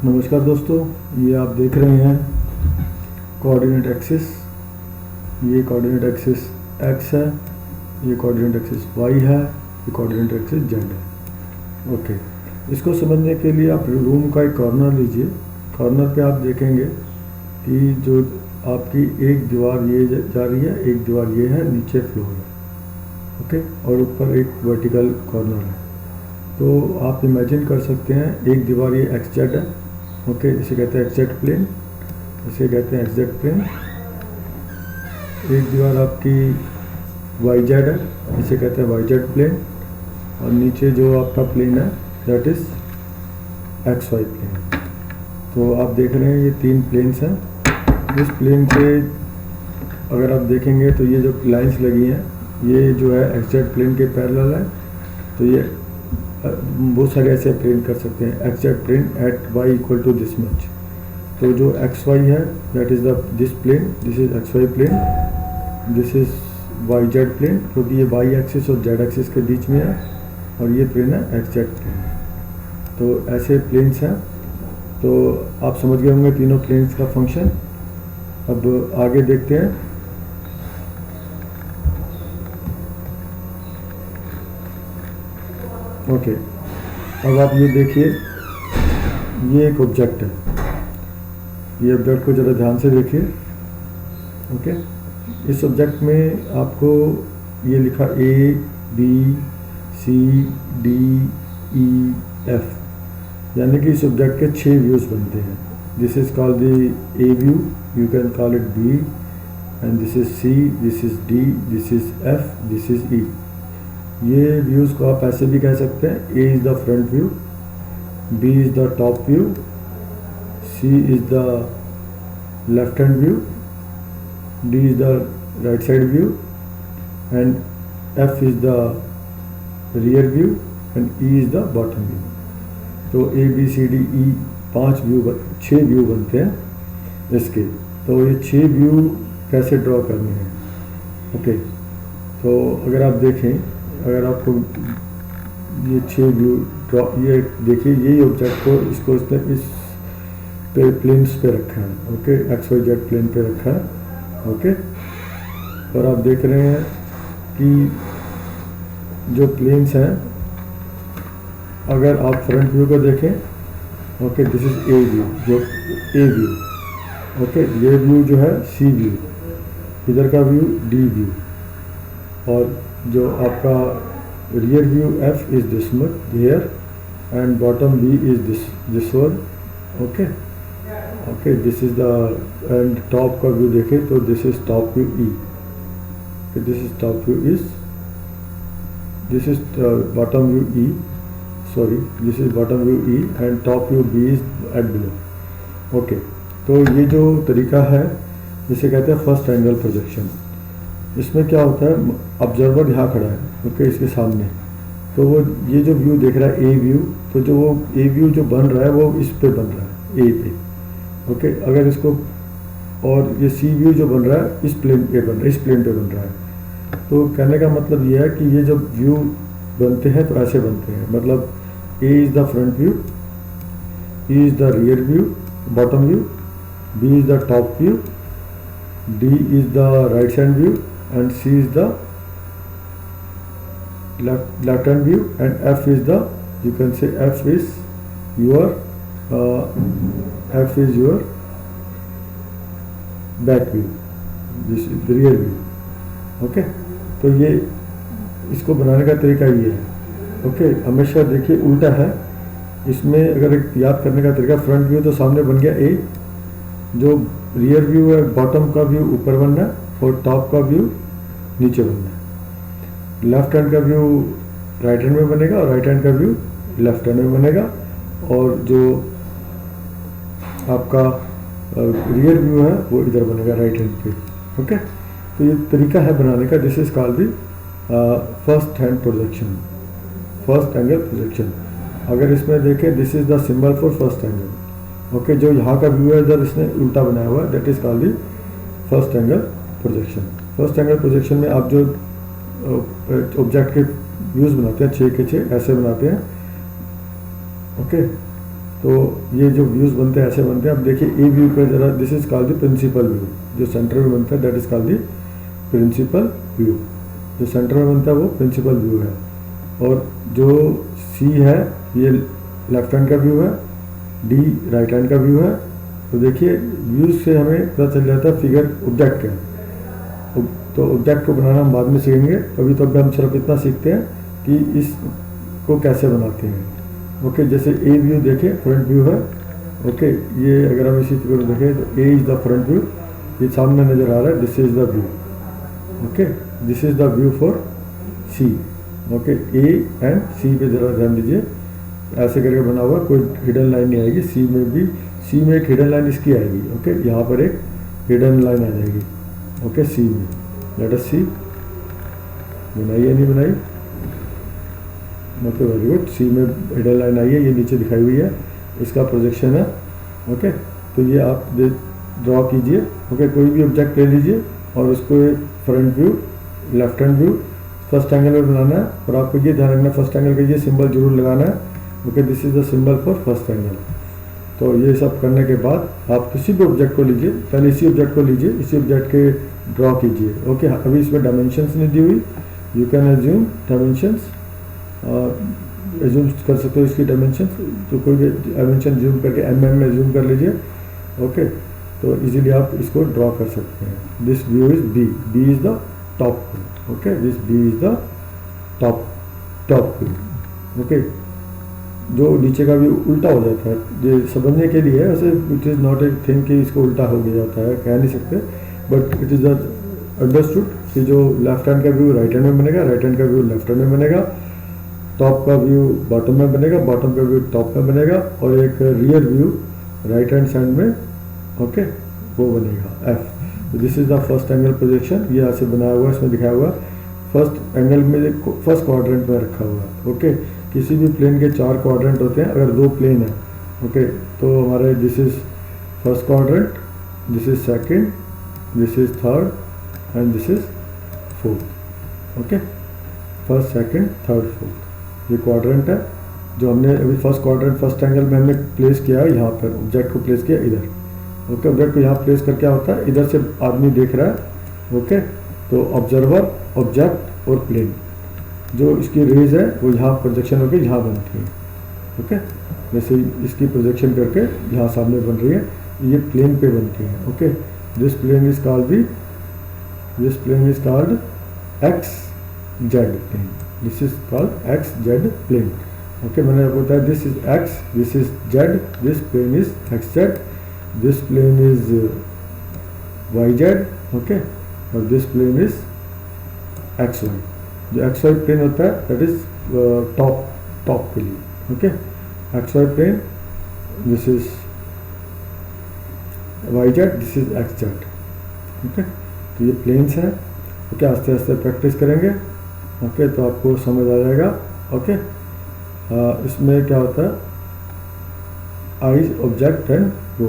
नमस्कार दोस्तों, ये आप देख रहे हैं कोऑर्डिनेट एक्सिस। ये कोऑर्डिनेट एक्सिस x है, ये कोऑर्डिनेट एक्सिस y है, ये कोऑर्डिनेट एक्सिस z है। ओके, इसको समझने के लिए आप रूम का एक कॉर्नर लीजिए। कॉर्नर पे आप देखेंगे कि जो आपकी एक दीवार ये जा रही है, एक दीवार ये है, नीचे फ्लोर है। ओके, और ऊपर एक वर्टिकल कॉर्नर है। तो आप इमेजिन कर सकते हैं एक दीवार ये एक्स जेड है। ओके, इसे कहते हैं एक्स प्लेन, इसे कहते हैं एक्स प्लेन। एक दीवार आपकी वाई जेड है, इसे कहते हैं वाई जेड प्लेन। और नीचे जो आपका प्लेन है that is X Y plane. तो आप देख रहे हैं ये तीन प्लेन्स हैं। इस प्लेन पे अगर आप देखेंगे तो ये जो लाइंस लगी हैं ये जो है एक्स जेड प्लेन के पैरेलल है। तो ये बहुत सारे ऐसे प्लेन कर सकते हैं। X Z plane at Y equal to this much. तो जो एक्स वाई है that is the this plane, this is X Y plane, this is Y Z plane, क्योंकि ये वाई एक्सिस और जेड एक्सिस के बीच में है। और ये प्लेन है एक्स जेड प्लेन। तो ऐसे प्लेन्स हैं। तो आप समझ गए होंगे तीनों प्लेन्स का फंक्शन। अब आगे देखते हैं। ओके, अब आप ये देखिए, ये एक ऑब्जेक्ट है। ये ऑब्जेक्ट को ज़रा ध्यान से देखिए। ओके, इस ऑब्जेक्ट में आपको ये लिखा A B C D E F, यानी कि इस ऑब्जेक्ट के 6 व्यूज़ बनते हैं। This is called the A view, you can call it B, and this is C, this is D, this is F, this is E. ये views को आप ऐसे भी कह सकते हैं। A is the front view, B is the top view, C is the left hand view, D is the right side view, and F is the rear view, and E is the bottom view. तो A B C D E 6 view बनते हैं इसके। तो ये 6 view कैसे draw करने हैं? Okay, तो अगर आप देखें, अगर आपको ये 6 व्यू ड्रॉ, ये देखिए, यही ऑब्जेक्ट को इसको इसने इस पे प्लेन्स पे रखा है। Okay, X Y Z plane पे रखा है। ओके, और आप देख रहे हैं कि जो प्लेन्स हैं, अगर आप फ्रंट व्यू को देखें, okay, this is a view, जो ए व्यू। ओके, ये व्यू जो है सी व्यू, इधर का व्यू डी व्यू, और जो आपका rear view F is this much here, and bottom B is this one. Okay, okay, this is the, and top का व्यू देखें तो this is top view E, this is top view is, this is bottom view E, sorry, this is bottom view E, and top view B is at below. Okay, तो ये जो तरीका है जिसे कहते हैं फर्स्ट एंगल प्रोजेक्शन। इसमें क्या होता है, ऑब्जर्वर यहाँ खड़ा है, ओके, इसके सामने। तो वो ये जो व्यू देख रहा है ए व्यू, तो जो वो ए व्यू जो बन रहा है वो इस पे बन रहा है, ए पे। ओके, अगर इसको, और ये सी व्यू जो बन रहा है इस प्लेन पे बन रहा है, इस प्लेन पे बन रहा है। तो कहने का मतलब ये है कि ये जब व्यू बनते हैं तो ऐसे बनते हैं। मतलब A is the front view, E is the rear view, bottom view, B is the top view, D is the right hand view, and C is the left hand view, and F is the, you can say F is your back view, this is the rear view. Okay, तो ये इसको बनाने का तरीका ये है। Okay, हमेशा देखिए उल्टा है इसमें। अगर एक याद करने का तरीका, फ्रंट व्यू तो सामने बन गया ए, जो रियर व्यू है बॉटम का व्यू ऊपर बनना है, और टॉप का व्यू नीचे बनना है। लेफ्ट हैंड का व्यू राइट हैंड में बनेगा, और राइट हैंड का व्यू लेफ्ट हैंड में बनेगा, और जो आपका रियर व्यू है वो इधर बनेगा राइट हैंड पे। ओके, तो ये तरीका है बनाने का। This is called the first hand projection, first angle projection. अगर इसमें देखें, this is the symbol for first angle. Okay, जो यहाँ का व्यू है इधर इसने उल्टा बनाया हुआ है, that is called the first angle projection. First angle projection में आप जो ऑब्जेक्ट के व्यूज़ बनाते हैं 6 के 6 ऐसे बनाते हैं। ओके, तो ये जो व्यूज़ बनते हैं ऐसे बनते हैं। अब देखिए ए व्यू पे ज़रा, this is called the principal view, जो सेंटर में बनता है that is called the principal view. जो सेंटर में बनता है वो प्रिंसिपल व्यू है। और जो सी है ये लेफ्ट हैंड का व्यू है, डी राइट हैंड का व्यू है। तो देखिए व्यूज़ से हमें पता चल जाता है फिगर ऑब्जेक्ट क्या है। तो ऑब्जेक्ट को बनाना हम बाद में सीखेंगे, अभी तो हम सिर्फ इतना सीखते हैं कि इसको कैसे बनाते हैं। ओके, जैसे ए व्यू देखें, फ्रंट व्यू है। ओके, ये अगर हम इसी तरह देखें तो A is the front view, ये सामने नज़र आ रहा है, this is the view. Okay, this is the view for C. Okay, A and C पे ज़रा ध्यान दीजिए, ऐसे करके बना हुआ, कोई हिडन लाइन नहीं आएगी। सी में भी, सी में एक हिडन लाइन इसकी आएगी। ओके, यहाँ पर एक हिडन लाइन आ जाएगी। ओके, सी में लेट अस सी, बनाई या नहीं बनाई, मतलब वेरी गुड। सी में हिडन लाइन आई है, ये नीचे दिखाई हुई है, इसका प्रोजेक्शन है। ओके, तो ये आप ड्रॉ कीजिए। ओके, कोई भी ऑब्जेक्ट ले लीजिए और उसको front view, left hand view, first angle में बनाना है। और आपको ये ध्यान रखना फर्स्ट एंगल का ये सिंबल जरूर लगाना है। Okay, this is the symbol for first angle. तो ये सब करने के बाद आप किसी भी ऑब्जेक्ट को लीजिए, पहले इसी ऑब्जेक्ट को लीजिए, इसी ऑब्जेक्ट के ड्रॉ कीजिए। ओके, अभी इसमें डायमेंशंस नहीं दी हुई, you can assume dimensions, assume कर सकते हो इसकी डायमेंशन। तो कोई भी डायमेंशन जूम करके mm में जूम कर लीजिए। ओके, तो इजीली आप इसको ड्रॉ कर सकते हैं। This view is B, B is the top view. Okay, this B is the top view. Okay, जो नीचे का व्यू उल्टा हो जाता है, ये समझने के लिए वैसे it is not a thing कि इसको उल्टा हो गया जाता है, कह नहीं सकते, बट इट इज़ अंडरस्टूड कि जो लेफ्ट हैंड का व्यू राइट हैंड में बनेगा, राइट हैंड का व्यू लेफ्ट हैंड में बनेगा, टॉप का व्यू बॉटम में बनेगा, बॉटम का व्यू टॉप में बनेगा, और एक rear view right hand side में, ओके, वो बनेगा एफ। तो this is the first angle projection, ये ऐसे बनाया हुआ है, इसमें दिखाया हुआ है फर्स्ट एंगल में, फर्स्ट क्वाड्रेंट में रखा हुआ है। ओके, किसी भी प्लेन के 4 क्वाड्रेंट होते हैं, अगर 2 प्लेन है, ओके, तो हमारे this is first quadrant, this is second, this is third and this is fourth. Okay, first second third fourth, ये क्वाड्रेंट है जो हमने अभी फर्स्ट क्वाड्रेंट फर्स्ट एंगल में हमने प्लेस किया है। यहाँ पर ऑब्जेक्ट को प्लेस किया इधर। ओके, ऑब्जेक्ट को यहाँ प्लेस कर क्या होता है, इधर से आदमी देख रहा है। ओके, तो ऑब्जर्वर, ऑब्जेक्ट और प्लेन, जो इसकी रेज है वो यहाँ प्रोजेक्शन होकर यहाँ बनती है। ओके, जैसे इसकी प्रोजेक्शन करके यहाँ सामने बन रही है, ये प्लेन पे बनती है। Okay, this plane is called X Z plane, this is called X Z plane. Okay, मैंने आपको बताया this is X, this is Z, this plane is X Z, this plane is Y Z. Okay, और this plane is X Y. जो X Y plane होता है that is top के लिए। Okay, X Y plane, this is Y Z, this is X Z. Okay, तो ये planes हैं। Okay, आस्ते आस्ते प्रैक्टिस करेंगे। ओके, तो आपको समझ आ जाएगा। ओके, इसमें क्या होता है, eyes, object and go.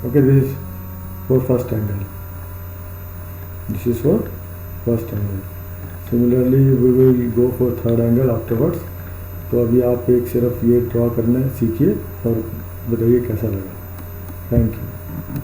Okay, this is for first angle, this is for first angle. Similarly we will go for third angle afterwards. तो अभी आप एक सिर्फ ये ड्रॉ करना सीखिए और बताइए कैसा लगा। Thank you.